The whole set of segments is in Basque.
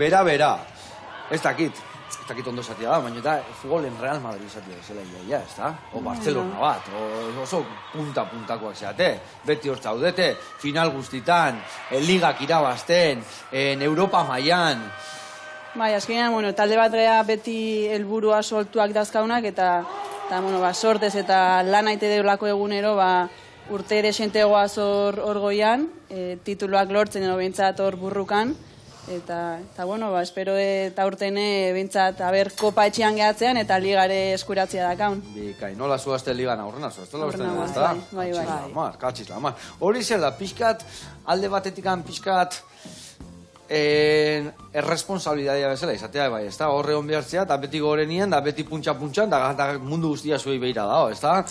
bera. Ez dakit ondo esatia da, baina eta futbolen Real Madrid esatia zela ia, ez da? O Barcelona bat, oso puntakoak zeate, beti hor zaudete, final guztitan, ligak irabazten, Europa mailan. Bai, azkenean, talde bat gea beti helburua soltuak dazkaunak, eta sortez eta lan aite deulako egunero, urte ere xentegoaz hor goian, tituluak lortzen edo behintzat hor burrukan, eta espero eta urtene behintzat kopa etxean gehatzean eta ligare eskuratzea dakaun. Bikai, nola zuazte ligan aurrena zuaztela urtene, ez da? Bai. Katxiz lamar. Hori zela, pixkat, alde batetikan pixkat, erresponsabilidadia bezala izatea, bai, ez da? Horre hon behartzea, eta beti gorenien, da beti puntxan, da mundu guztia zuei behira dago, ez da?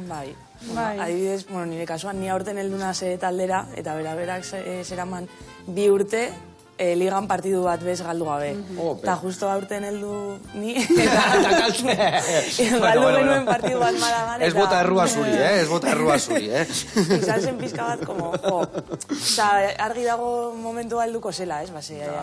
Bai. Adibidez, nire kasuan, ni aurten helduna ze taldera, eta berak zeraman 2 urte, ligan partidu bat bez galdu gabe. Eta justo aurten heldu ni, eta galdu genuen partidu bat maragan. Ez bota errua zuri, Izan zen pizka bat, eta argi dago momentu galduko zela, ez?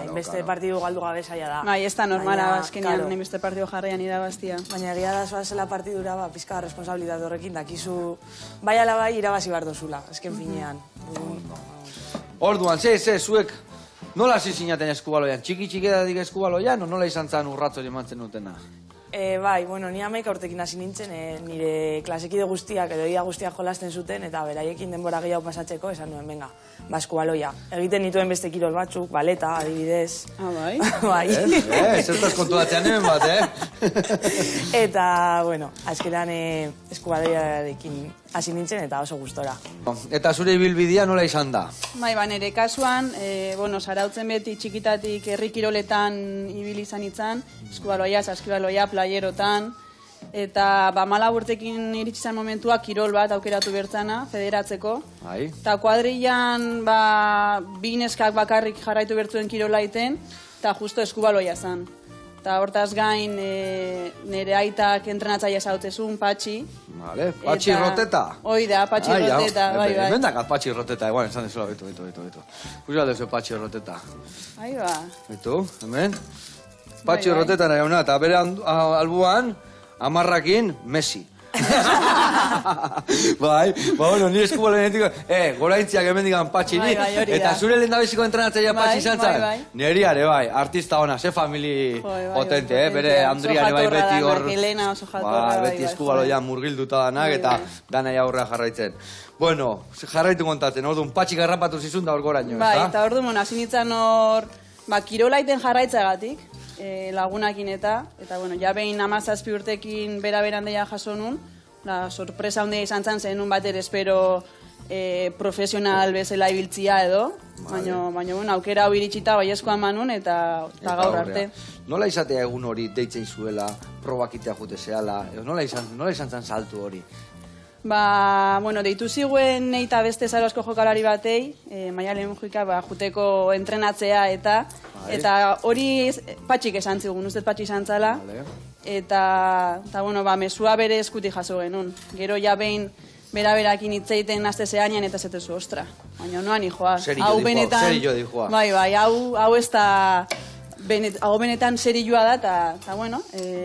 Inbeste partidu galdu gabe zaila da. Bai, ez da normala, azkenean, inbeste partidu jarraian irabaztia. Baina egia da zoazela partidura, pizka responsabilitate horrekin, dakizu, bai ala bai irabazi behar dozula, ezken finean. Orduan, zuek, nola hasi zinaten eskubaloian? Txiki edatik eskubaloian, o nola izan zan urratzori emantzen dutena? Bai, ni 11 urtekin hasi nintzen, nire klasekide guztiak edo ia guztiak jolasten zuten, eta beraiekin denbora gehiago pasatzeko, esan nuen, venga, eskubaloia. Egiten nituen beste kirol batzuk, baleta, adibidez. Bai? Bai. Zertaz kontuatzean hemen bat, Eta, azkenan eskubaloiarekin hasi nintzen eta oso gustora. Eta zure ibilbidea nola izan da? Bai, nire kasuan, zarautzen beti txikitatik herri kiroletan ibili izan itzan, eskubaloia, saskibaloia, playerotan, eta 14 urtekin iritsi zen momentua kirol bat aukeratu bertzana, federatzeko. Eta kuadrillan 2 neskak bakarrik jarraitu bertzuen kirola iten, eta justo eskubaloia zen. Eta hortaz gain nire aitak entrenatzaia zautzezun, Patxi. Vale, Patxi Roteta. Hoi da, Patxi Roteta, bai. Hemen dakat Patxi Roteta, eguan esan dezula, betu. Kusi dezu Patxi Roteta. Ahí ba. Betu, hemen. Patxi Roteta nahi hona, eta bere albuan, 10 Messi. Bai, ni eskubaloinetik, goraintziak hemen digan Patxi ni, eta zure lehendabiziko entrenatzaia Patxi izan zan. Neri are, bai, artista ona, ze famili potente, bere Andriare bai beti hor, beti eskubaloian murgilduta danak, eta danai aurrea jarraitzen. Bueno, jarraitu kontatzen, orduan Patxi garrapatu zizun da hor goraino, ez da? Bai, eta orduan, hasi nintzen hor, kirolaiten jarraitzagatik, lagunakin eta, ja behin 17 urtekin bera-beran deia jaso nun, sorpresa handia izan zen nun bater espero profesional bezala ibiltzia edo, baina aukera hau iritsita baiezkoan manun eta gaur arte. Nola izatea egun hori deitzen zuela, probakitea jute zehala, nola izan zen saltu hori? Deitu ziguen nahi eta beste Zarauzko jokalari batei, Maialen Mujika, juteko entrenatzea eta hori Patxik esan zigun, ustez Patxik esan zala, eta mesua bere eskuti jaso genuen. Gero ja behin bera-berakin hitzeiten azte zehanean eta zetezu, ostra, baina noan joa. Serio dijoa. Bai, hau ez da, hau benetan serioa da, eta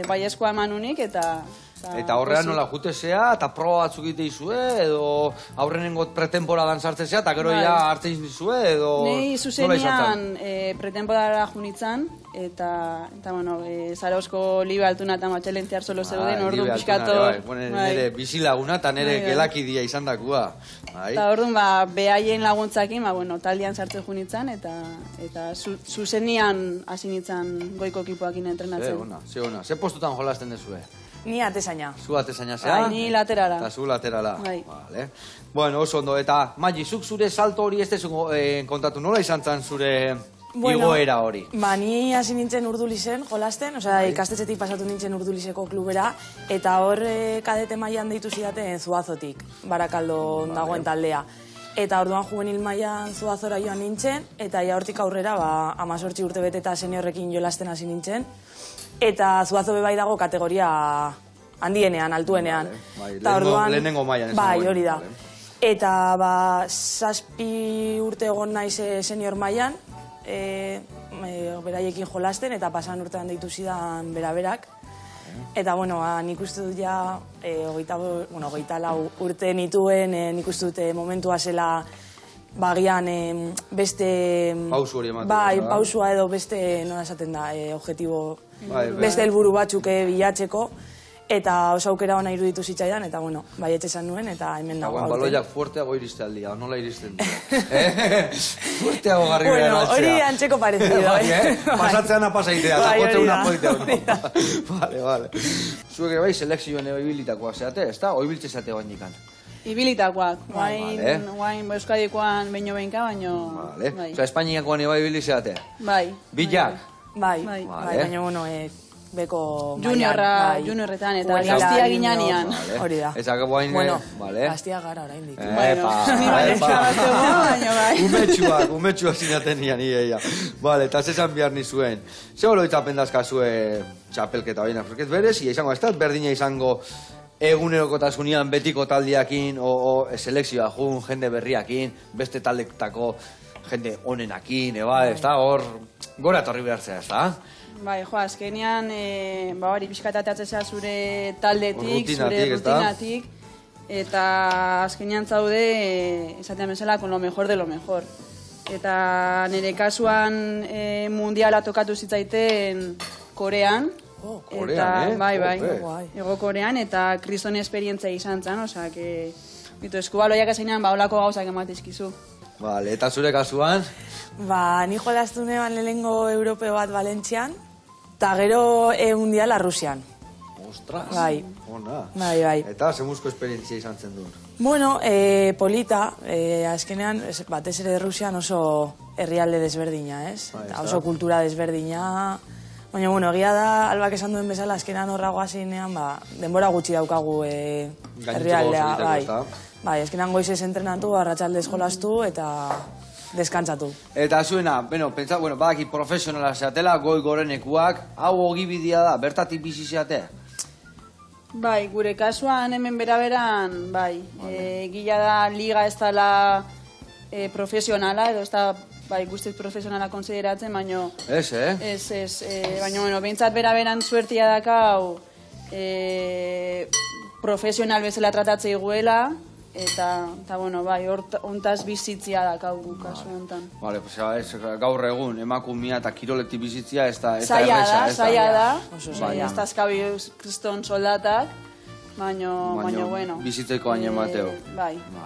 baiezkoa emanunik eta... Eta horrean nola jutezea, eta proba batzuk egite izue, edo aurrenengo pretemporadan sartzezea, eta gero ja hartzen izue, edo... Nei zuzenean pretemporara junitzen, eta Zarauzko libe altuna eta matxelentziar solo zeuden, orduan pixkator... Nire bizilaguna eta nire gelakidea izan dakua. Eta orduan, behaien laguntzakin, taldean sartzen junitzen, eta zuzenean hasi nintzen goiko kipoakin entrenatzen. Ze ona, ze postutan jolasten dezue? Ni atezaina. Zu atezaina zea? Ni laterala. Eta zu laterala. Bueno, oso ondo. Eta, Magi, zuk zure salto hori ez dezu kontatu, nola izan zen zure igoera hori? Ni hasi nintzen Urdulizen jolasten, ikastetxetik pasatu nintzen Urdulizeko klubera, eta hor kadete mailan deitu zidaten Zuazotik, Barakaldo dagoen taldea. Eta orduan juvenil mailan Zuazora joan nintzen, eta hortik aurrera 18 urte bete eta seniorrekin jolasten hasi nintzen. Eta Zuazo bai dago kategoria handienean, altuenean. Lehenengo mailan. Bai, hori da. Eta 7 urte egon naiz senior mailan, beraiekin jolasten, eta pasan urtean deitu zidan bera-berak. Eta, bueno, nik uste dut ja, 24 urte nituen, nik uste dut momentua zela bagian beste... Pausu hori emateko. Bai, pausua edo beste, nola esaten da, objetibo, beste helburu batzuk bilatzeko. Eta oso aukera hona iruditu zitzaidan, eta, bueno, bai etxesan nuen, eta hemen dago. Baloiak fuerteago iriste aldia, nola iristen dira. Fuerteago garri behar Bueno, altzea. hori antxeko parezido, Pasatzean apasaitea, zapotze una poitea. Vale. Zuek bai selekzioen ibilitakoak zeate, ez da? Oibiltze zate guain ikan. Ibilitakoak, guain Euskadikoan behinka, baino... Osa, Espainiakoan bai ibili zeate? Bai. Bilak? Bai, baina, bueno, beko juniorretan eta gaztia ginean. Hori da. Eta guain... Bueno, gaztia gara oraindik. Umetxuak zinaten nian, ia. Vale, eta zesan behar nizuen. Ze oroitzapen dazkazue txapelketa baina, porque berez, izango, ez da berdina izango egunerokotasunean betiko taldiakin, o selekzioa jun, jende berriakin, beste taldektako jende onenakin, ez da, hor gora torri behartzea, ez da? Bai, azkenean, hori pixkatateatzea zure taldetik, zure rutinatik, eta azkenean zaude, esatean bezala, con lo mejor de lo mejor. Eta nire kasuan mundiala tokatu zitzaiten Korean. Korean, bai, Ego Korean, eta kriston esperientzia izan zen, osea, que eskubaloiak ezenean, holako gauzak ematizkizu. Vale, eta zure kasuan? Ni jolaztu neban lehenengo europeo bat Valentzian, eta gero mundiala Rusian. Ostras, ona. Bai. Eta zemuzko esperientzia izan zen duen? Bueno, polita, azkenean, batez ere Rusian oso herrialde desberdina, ez? Oso kultura desberdina. Baina, bueno, egia da, Albak esan duen bezala, azkenean horra goazinean, denbora gutxi daukagu herrialdea. Bai, azkenean goizez entrenatu, arratsaldez jolastu eta deskantzatu. Eta zuena, badaki profesionala zeatela, goi gorenekuak, hau ogibidea da, bertatik bizi zeatea? Bai, gure kasuan hemen beraberan, bai, gila da liga ez dela profesionala, edo ez da guztiz profesionala konsideratzen, baina... Ez, baina, behintzat beraberan suertia dakau profesional bezala tratatzei guela, eta, bai, hontaz bizitzia dakau kasu honetan. Vale, gaur egun, emakumia eta kiroletik bizitzia ez da erresa. Zaila da, ez da azkabi kriston soldatak, baina, bueno... Bizitzeko baino emateo. Bai.